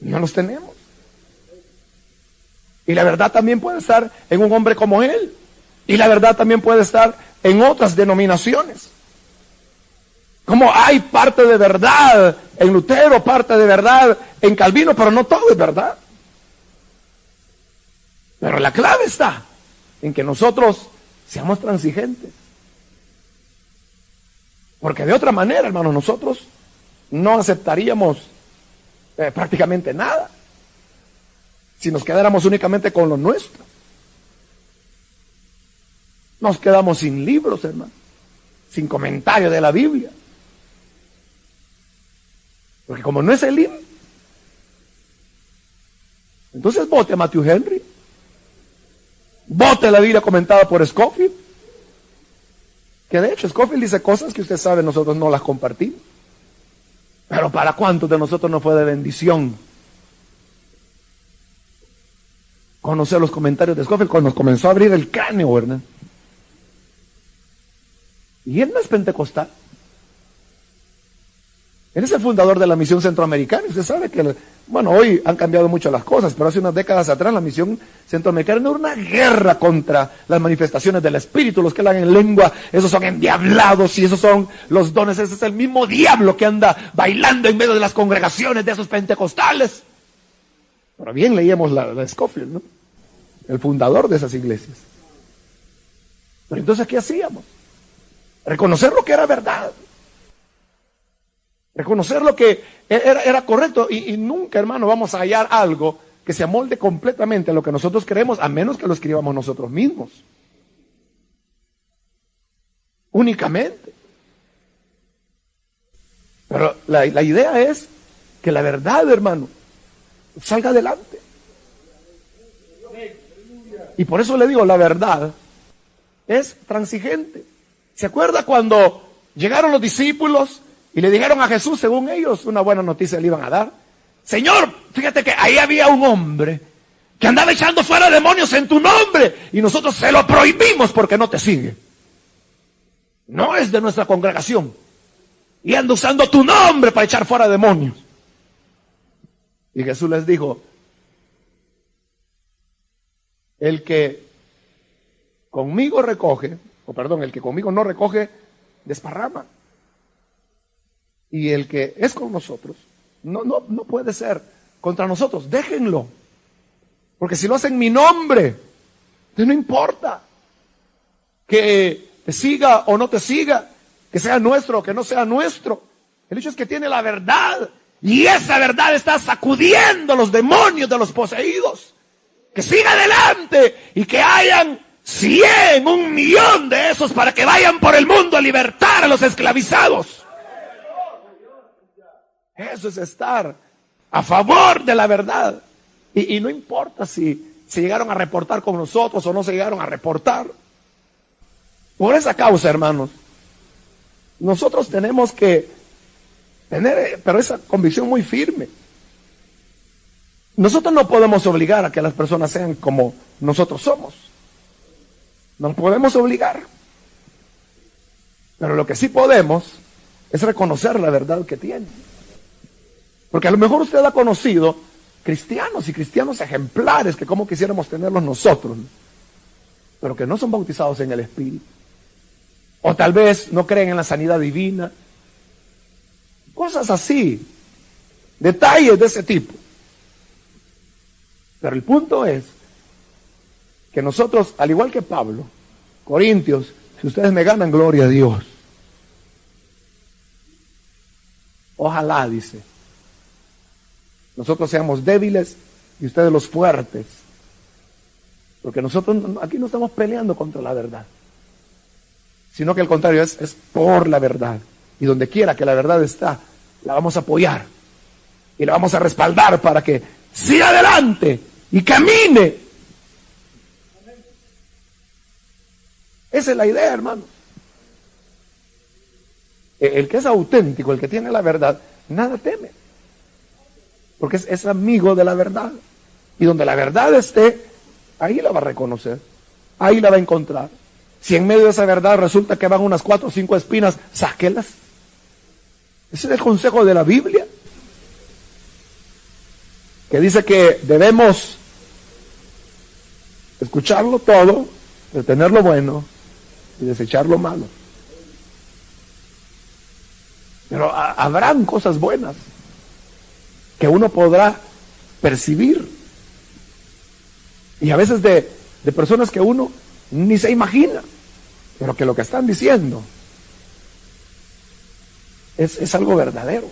No los tenemos. Y la verdad también puede estar en un hombre como él. Y la verdad también puede estar en otras denominaciones. Como hay parte de verdad en Lutero, parte de verdad en Calvino, pero no todo es verdad. Pero la clave está en que nosotros seamos transigentes. Porque de otra manera, hermanos, nosotros no aceptaríamos prácticamente nada si nos quedáramos únicamente con lo nuestro. Nos quedamos sin libros, hermano, sin comentario de la Biblia. Porque como no es el himno, entonces vote a Matthew Henry, vote la Biblia comentada por Scofield, que de hecho Scofield dice cosas que usted sabe nosotros no las compartimos. Pero ¿para cuántos de nosotros no fue de bendición conocer los comentarios de Scofield cuando nos comenzó a abrir el cráneo, verdad? Y él no es pentecostal. Él es el fundador de la misión centroamericana. Usted sabe que, bueno, hoy han cambiado mucho las cosas, pero hace unas décadas atrás la misión centroamericana era una guerra contra las manifestaciones del Espíritu. Los que hablan en lengua, esos son endiablados y esos son los dones. Ese es el mismo diablo que anda bailando en medio de las congregaciones de esos pentecostales. Pero bien leíamos la Scofield, ¿no? El fundador de esas iglesias. Pero entonces, ¿qué hacíamos? Reconocer lo que era verdad. Reconocer lo que era correcto y nunca, hermano, vamos a hallar algo que se amolde completamente a lo que nosotros queremos, a menos que lo escribamos nosotros mismos. Únicamente. Pero la idea es que la verdad, hermano, salga adelante. Y por eso le digo, la verdad es transigente. ¿Se acuerda cuando llegaron los discípulos y le dijeron a Jesús, según ellos, una buena noticia le iban a dar? Señor, fíjate que ahí había un hombre que andaba echando fuera demonios en tu nombre y nosotros se lo prohibimos porque no te sigue. No es de nuestra congregación y anda usando tu nombre para echar fuera demonios. Y Jesús les dijo, el que conmigo recoge, el que conmigo no recoge, desparrama. Y el que es con nosotros, no puede ser contra nosotros. Déjenlo. Porque si lo hacen en mi nombre, entonces no importa que te siga o no te siga, que sea nuestro o que no sea nuestro. El hecho es que tiene la verdad. Y esa verdad está sacudiendo los demonios de los poseídos. Que siga adelante y que hayan 100, 1,000,000 de esos para que vayan por el mundo a libertar a los esclavizados. Eso es estar a favor de la verdad. Y no importa si se llegaron a reportar con nosotros o no se llegaron a reportar. Por esa causa, hermanos, nosotros tenemos que tener, pero esa convicción muy firme. Nosotros no podemos obligar a que las personas sean como nosotros somos. No los podemos obligar. Pero lo que sí podemos es reconocer la verdad que tienen. Porque a lo mejor usted ha conocido cristianos y cristianos ejemplares que como quisiéramos tenerlos nosotros, pero que no son bautizados en el Espíritu. O tal vez no creen en la sanidad divina. Cosas así. Detalles de ese tipo. Pero el punto es que nosotros, al igual que Pablo, Corintios, si ustedes me ganan, gloria a Dios. Ojalá, dice, nosotros seamos débiles y ustedes los fuertes. Porque nosotros aquí no estamos peleando contra la verdad, sino que al contrario, es por la verdad. Y donde quiera que la verdad está, la vamos a apoyar y la vamos a respaldar para que siga adelante y camine. Esa es la idea, hermano. El que es auténtico, el que tiene la verdad, nada teme. Porque es amigo de la verdad. Y donde la verdad esté, ahí la va a reconocer. Ahí la va a encontrar. Si en medio de esa verdad resulta que van unas 4 o 5 espinas, sáquelas. Ese es el consejo de la Biblia, que dice que debemos escucharlo todo, retener lo bueno y desechar lo malo. Pero habrán cosas buenas que uno podrá percibir, y a veces de personas que uno ni se imagina, pero que lo que están diciendo es algo verdadero.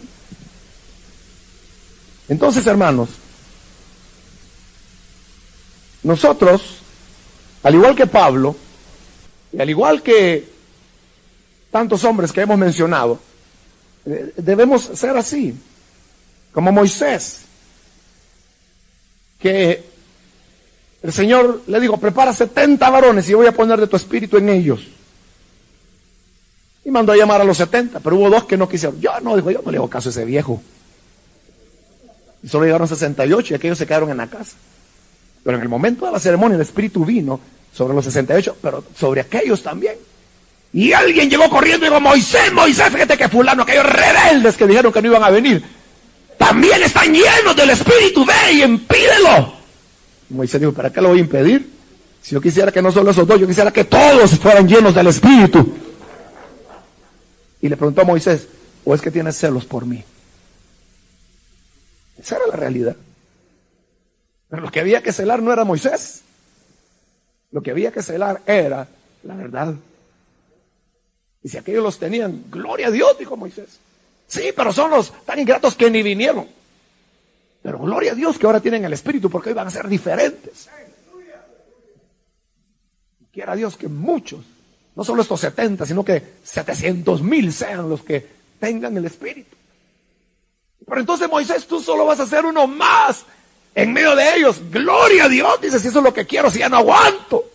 Entonces, hermanos, nosotros, al igual que Pablo, y al igual que tantos hombres que hemos mencionado, debemos ser así, como Moisés, que el Señor le dijo: prepara 70 varones y voy a poner de tu espíritu en ellos. Y mandó a llamar a los 70, pero hubo 2 que no quisieron. Yo no le hago caso a ese viejo. Y solo llegaron 68 y aquellos se quedaron en la casa. Pero en el momento de la ceremonia el espíritu vino sobre los 68, pero sobre aquellos también. Y alguien llegó corriendo y dijo: Moisés, Moisés, fíjate que fulano, aquellos rebeldes que dijeron que no iban a venir, también están llenos del espíritu, ve y impídelo. Y Moisés dijo: ¿para qué lo voy a impedir? Si yo quisiera que no solo esos 2, yo quisiera que todos fueran llenos del espíritu. Y le preguntó a Moisés: ¿o es que tienes celos por mí? Esa era la realidad. Pero lo que había que celar no era Moisés. Lo que había que celar era la verdad. Y si aquellos los tenían, gloria a Dios, dijo Moisés. Sí, pero son los tan ingratos que ni vinieron. Pero gloria a Dios que ahora tienen el espíritu, porque hoy van a ser diferentes. Quiera Dios que muchos, no solo estos 70, sino que 700,000 sean los que tengan el espíritu. Pero entonces, Moisés, tú solo vas a ser uno más en medio de ellos. Gloria a Dios, dice: si eso es lo que quiero, si ya no aguanto.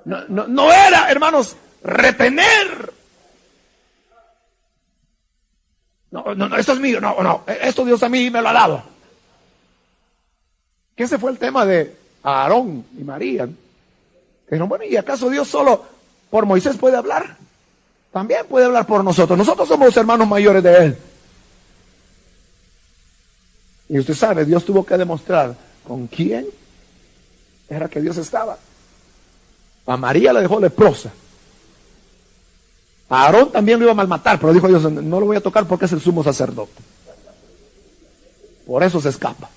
No era, hermanos, retener. No, esto es mío, no, esto Dios a mí me lo ha dado. Que ese fue el tema de Aarón y María. Pero bueno, ¿y acaso Dios solo por Moisés puede hablar? También puede hablar por nosotros. Nosotros somos los hermanos mayores de él. Y usted sabe, Dios tuvo que demostrar con quién era que Dios estaba. A María la dejó leprosa. A Aarón también lo iba a malmatar, pero dijo Dios: no lo voy a tocar porque es el sumo sacerdote. Por eso se escapa.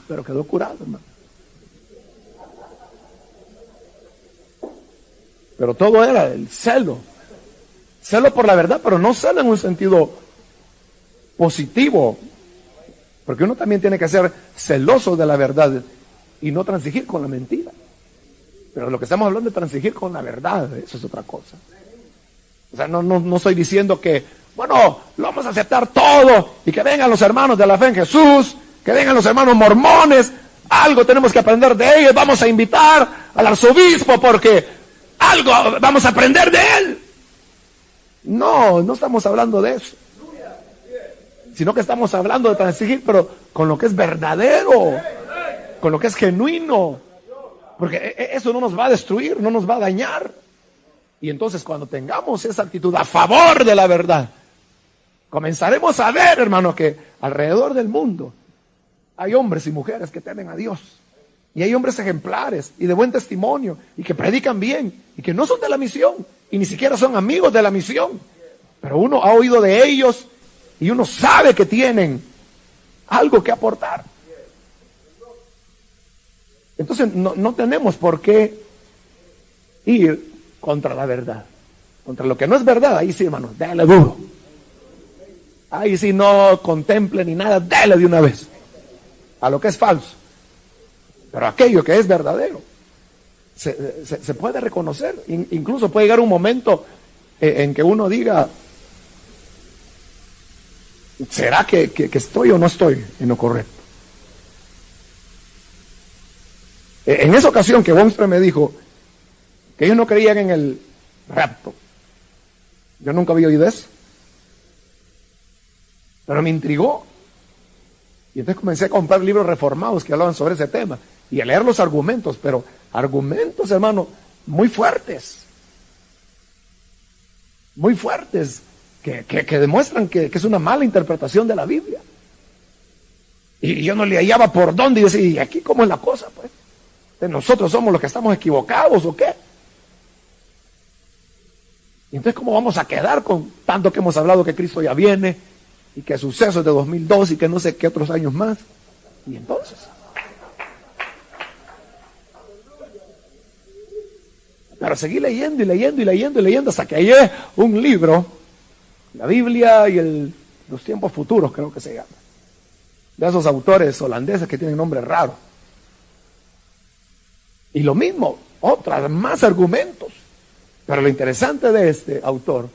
Pero quedó curado, hermano. Pero todo era el celo. Celo por la verdad, pero no celo en un sentido positivo. Porque uno también tiene que ser celoso de la verdad y no transigir con la mentira. Pero lo que estamos hablando es transigir con la verdad, eso es otra cosa. O sea, no estoy diciendo que, bueno, lo vamos a aceptar todo y que vengan los hermanos de la fe en Jesús, que vengan los hermanos mormones, algo tenemos que aprender de ellos, vamos a invitar al arzobispo porque algo vamos a aprender de él. No estamos hablando de eso, sino que estamos hablando de transigir, pero con lo que es verdadero, con lo que es genuino, porque eso no nos va a destruir, no nos va a dañar. Y entonces, cuando tengamos esa actitud a favor de la verdad, comenzaremos a ver, hermano, que alrededor del mundo hay hombres y mujeres que temen a Dios, y hay hombres ejemplares y de buen testimonio y que predican bien y que no son de la misión y ni siquiera son amigos de la misión, pero uno ha oído de ellos y uno sabe que tienen algo que aportar. Entonces no tenemos por qué ir contra la verdad, contra lo que no es verdad. Ahí sí, hermano, dale duro. Ahí sí no contemple ni nada, dale de una vez a lo que es falso. Pero aquello que es verdadero se puede reconocer. Incluso puede llegar un momento en que uno diga: ¿será que estoy o no estoy en lo correcto? En esa ocasión que Wongström me dijo que ellos no creían en el rapto, yo nunca había oído eso, pero me intrigó. Y entonces comencé a comprar libros reformados que hablaban sobre ese tema y a leer los argumentos, pero argumentos, hermano, muy fuertes. muy fuertes que demuestran que es una mala interpretación de la Biblia. Y yo no le hallaba por dónde y decía, ¿y aquí cómo es la cosa? Pues, ¿nosotros somos los que estamos equivocados o qué? Y entonces, ¿cómo vamos a quedar con tanto que hemos hablado que Cristo ya viene y que sucesos de 2002 y que no sé qué otros años más? Y entonces, pero seguí leyendo y leyendo y leyendo y leyendo hasta que hallé un libro, la Biblia y los tiempos futuros, creo que se llama, de esos autores holandeses que tienen nombres raros. Y lo mismo, más argumentos. Pero lo interesante de este autor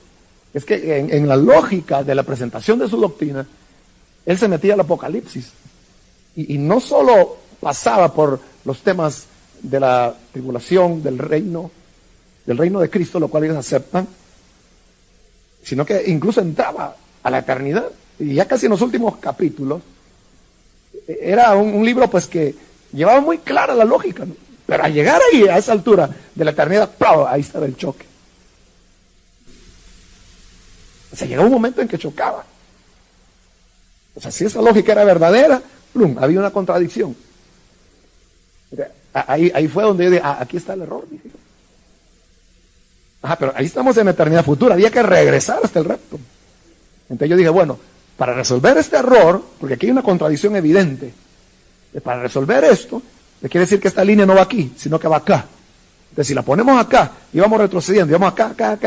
es que en la lógica de la presentación de su doctrina, él se metía al Apocalipsis. Y no solo pasaba por los temas de la tribulación, del reino de Cristo, lo cual ellos aceptan, sino que incluso entraba a la eternidad. Y ya casi en los últimos capítulos, era un libro pues que llevaba muy clara la lógica, ¿no? Pero al llegar ahí, a esa altura de la eternidad, ¡plau!, ahí estaba el choque. O sea, llegó un momento en que chocaba. O sea, si esa lógica era verdadera, ¡plum!, había una contradicción. Ahí fue donde yo dije, aquí está el error, dije. Pero ahí estamos en la eternidad futura, había que regresar hasta el rapto. Entonces yo dije, bueno, para resolver este error, porque aquí hay una contradicción evidente, para resolver esto, quiere decir que esta línea no va aquí, sino que va acá. Entonces, si la ponemos acá y vamos retrocediendo, y vamos acá,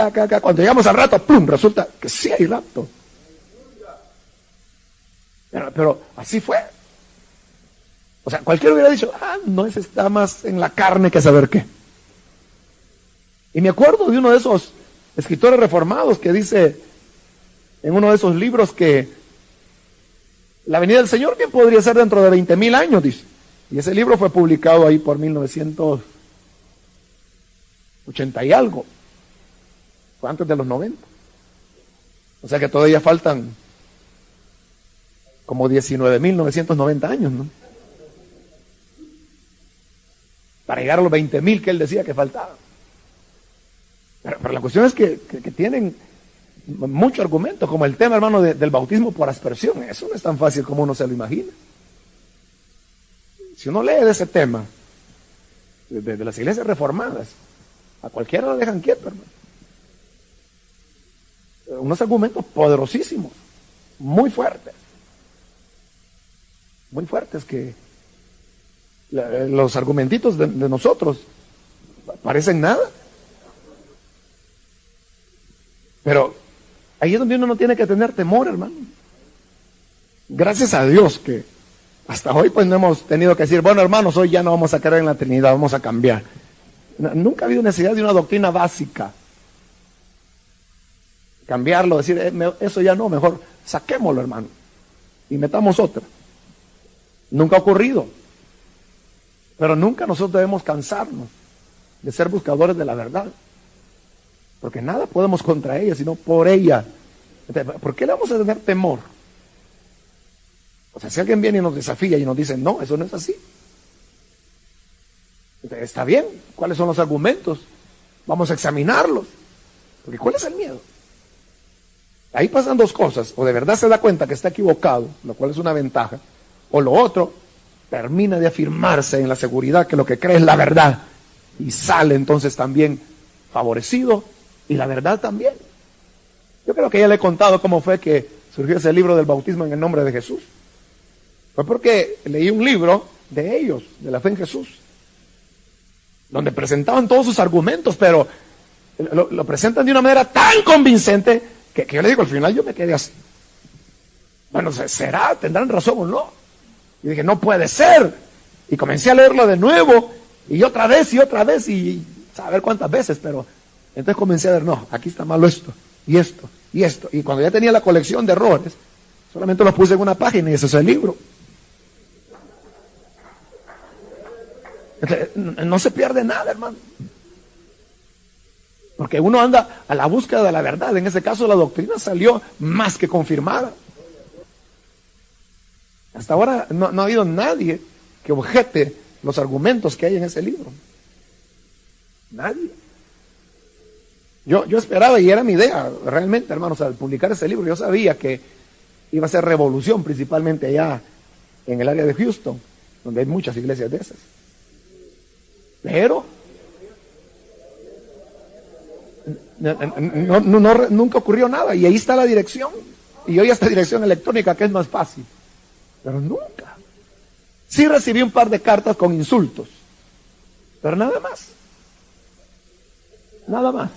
cuando llegamos al rato, ¡plum!, resulta que sí hay rapto. Pero así fue. O sea, cualquiera hubiera dicho, no, ese está más en la carne que saber qué. Y me acuerdo de uno de esos escritores reformados que dice en uno de esos libros que la venida del Señor bien podría ser dentro de 20,000 años, dice. Y ese libro fue publicado ahí por 1980 y algo. Fue antes de los 90. O sea que todavía faltan como 19,990 años, ¿no? Para llegar a los 20,000 que él decía que faltaban. Pero la cuestión es que tienen mucho argumento, como el tema, hermano, del bautismo por aspersión. Eso no es tan fácil como uno se lo imagina. Si uno lee de ese tema, de las iglesias reformadas, a cualquiera lo dejan quieto, hermano. Unos argumentos poderosísimos, muy fuertes que los argumentitos de nosotros parecen nada. Pero ahí es donde uno no tiene que tener temor, hermano. Gracias a Dios que hasta hoy pues no hemos tenido que decir, bueno, hermanos, hoy ya no vamos a creer en la Trinidad, vamos a cambiar. Nunca ha habido necesidad de una doctrina básica. Cambiarlo, decir, eso ya no, mejor saquémoslo, hermano, y metamos otra. Nunca ha ocurrido. Pero nunca nosotros debemos cansarnos de ser buscadores de la verdad. Porque nada podemos contra ella, sino por ella. Entonces, ¿por qué le vamos a tener temor? O sea, si alguien viene y nos desafía y nos dice, no, eso no es así. Entonces, está bien, ¿cuáles son los argumentos? Vamos a examinarlos. Porque ¿cuál es el miedo? Ahí pasan dos cosas. O de verdad se da cuenta que está equivocado, lo cual es una ventaja. O lo otro, termina de afirmarse en la seguridad que lo que cree es la verdad. Y sale entonces también favorecido. Y la verdad también. Yo creo que ya le he contado cómo fue que surgió ese libro del bautismo en el nombre de Jesús. Fue porque leí un libro de ellos, de la fe en Jesús, donde presentaban todos sus argumentos, pero lo presentan de una manera tan convincente que yo le digo, al final yo me quedé así. Bueno, ¿será? ¿Tendrán razón o no? Y dije, no puede ser. Y comencé a leerlo de nuevo, y otra vez, y saber cuántas veces, pero entonces comencé a ver, no, aquí está malo esto, y esto, y esto. Y cuando ya tenía la colección de errores, solamente los puse en una página y ese es el libro. Entonces, no se pierde nada, hermano. Porque uno anda a la búsqueda de la verdad. En ese caso la doctrina salió más que confirmada. Hasta ahora no ha habido nadie que objete los argumentos que hay en ese libro. Nadie. Yo esperaba, y era mi idea, realmente, hermanos, al publicar ese libro, yo sabía que iba a ser revolución, principalmente allá en el área de Houston, donde hay muchas iglesias de esas. Pero nunca ocurrió nada, y ahí está la dirección, y hoy esta dirección electrónica que es más fácil, pero nunca. Sí recibí un par de cartas con insultos, pero nada más. Nada más.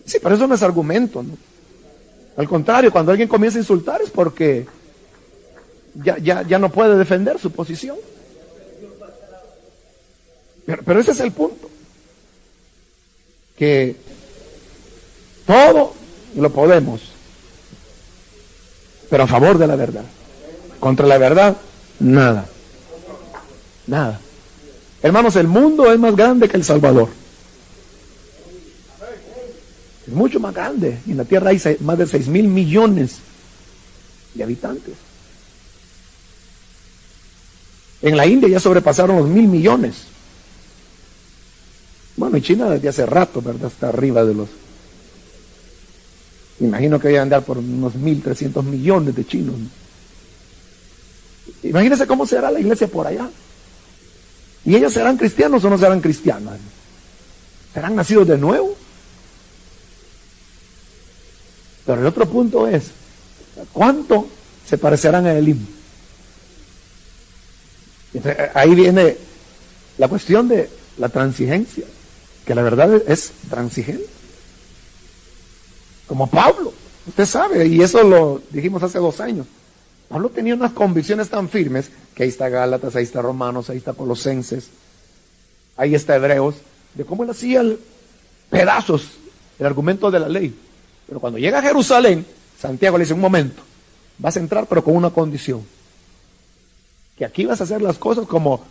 Sí, pero eso no es argumento, ¿no? Al contrario, cuando alguien comienza a insultar es porque ya no puede defender su posición. Pero ese es el punto. Que todo lo podemos, pero a favor de la verdad. Contra la verdad, nada. Nada. Hermanos, el mundo es más grande que El Salvador. Es mucho más grande. En la tierra hay más de 6,000 millones de habitantes. En la India ya sobrepasaron los 1,000 millones. Bueno, y China desde hace rato, ¿verdad? Está arriba de los... Me imagino que voy a andar por unos 1,300 millones de chinos. Imagínense cómo será la iglesia por allá. ¿Y ellos serán cristianos o no serán cristianos? ¿Serán nacidos de nuevo? Pero el otro punto es, ¿cuánto se parecerán a Elim? Entonces, ahí viene la cuestión de la transigencia, que la verdad es transigente. Como Pablo, usted sabe, y eso lo dijimos hace 2 años. Pablo tenía unas convicciones tan firmes, que ahí está Gálatas, ahí está Romanos, ahí está Colosenses, ahí está Hebreos, de cómo él hacía pedazos el argumento de la ley. Pero cuando llega a Jerusalén, Santiago le dice, un momento, vas a entrar pero con una condición, que aquí vas a hacer las cosas como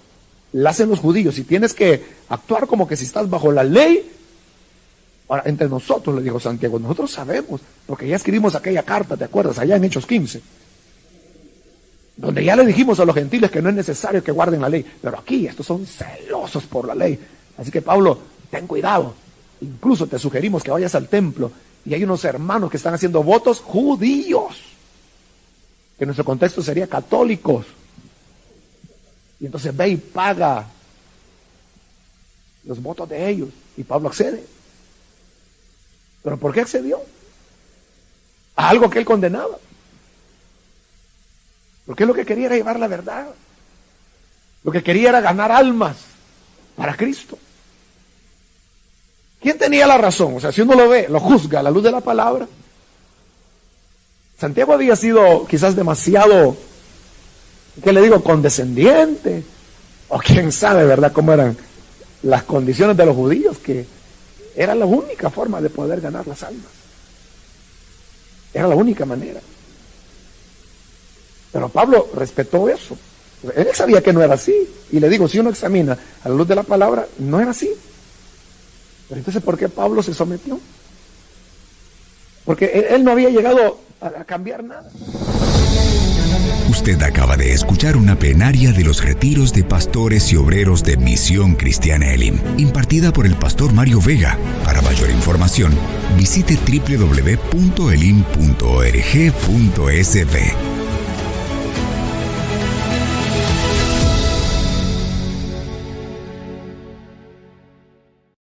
las hacen los judíos, y tienes que actuar como que si estás bajo la ley. Ahora, entre nosotros, le dijo Santiago, nosotros sabemos, porque ya escribimos aquella carta, ¿te acuerdas? Allá en Hechos 15, donde ya le dijimos a los gentiles que no es necesario que guarden la ley, pero aquí estos son celosos por la ley. Así que Pablo, ten cuidado, incluso te sugerimos que vayas al templo, y hay unos hermanos que están haciendo votos judíos, que en nuestro contexto sería católicos, y entonces ve y paga los votos de ellos, y Pablo accede. ¿Pero por qué accedió? A algo que él condenaba. Porque lo que quería era llevar la verdad. Lo que quería era ganar almas para Cristo. ¿Quién tenía la razón? O sea, si uno lo ve, lo juzga a la luz de la palabra. Santiago había sido quizás demasiado, ¿qué le digo?, condescendiente. O quién sabe, ¿verdad?, cómo eran las condiciones de los judíos, que era la única forma de poder ganar las almas. Era la única manera. Pero Pablo respetó eso. Él sabía que no era así. Y le digo, si uno examina a la luz de la palabra, no era así. Pero entonces, ¿por qué Pablo se sometió? Porque él no había llegado a cambiar nada. Usted acaba de escuchar una plenaria de los retiros de pastores y obreros de Misión Cristiana Elim, impartida por el pastor Mario Vega. Para mayor información, visite www.elim.org.sb.